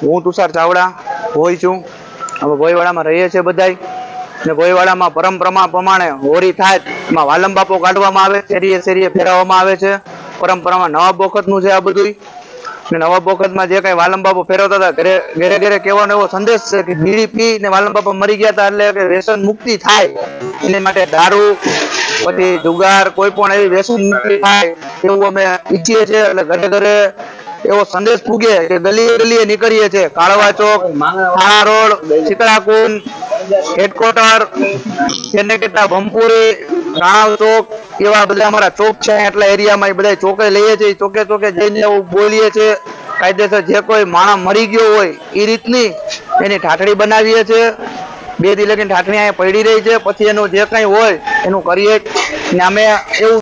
હું તુષાર ચાવડા ભોઈ છું. અમે ભોયવાડામાં રહીએ છીએ બધાય ને ભોયવાડામાં પરંપરા પ્રમાણે હોળી થાય એમાં વાલમ બાપો કાઢવામાં આવે, શેરીએ શેરીએ ફેરવવામાં આવે છે. પરંપરામાં નવા વખતનું છે આ બધું. ને નવા વખતમાં જે કઈ વાલમ બાપો ફેરવતા હતા ઘરે ઘરે ઘરે કહેવાનો એવો સંદેશ છે કે બીડી પી ને વાલમ બાપા મરી ગયા હતા એટલે કે વ્યસન મુક્તિ થાય એને માટે દારૂ પછી જુગાર કોઈ પણ એવી વ્યસન મુક્તિ થાય એવું અમે ઈચ્છીએ છીએ. એટલે ઘરે ઘરે એવો સંદેશ પૂગે કે ગલીએ ગલીએ નીકળીએ છીએ. કાળવા ચોક, થાણા રોડ, શીતળાકુંડ, હેડક્વાર્ટર, ચેન્નકેટા, ભમપુરી, રાણાવ ચોક એવા બધા અમારા ચોક છે. એટલા એરિયામાં એ બધા ચોકે લઈએ છીએ. ચોકે ચોકે જઈને એવું બોલીએ છીએ. કાયદેસર જે કોઈ માણસ મરી ગયો હોય એ રીતની એની ઠાઠડી બનાવીએ છીએ. 2 દી લગીને ઠાઠડી અહીંયા પડી રહી છે. પછી એનું જે કઈ હોય એનું કરીએ ને અમે એવું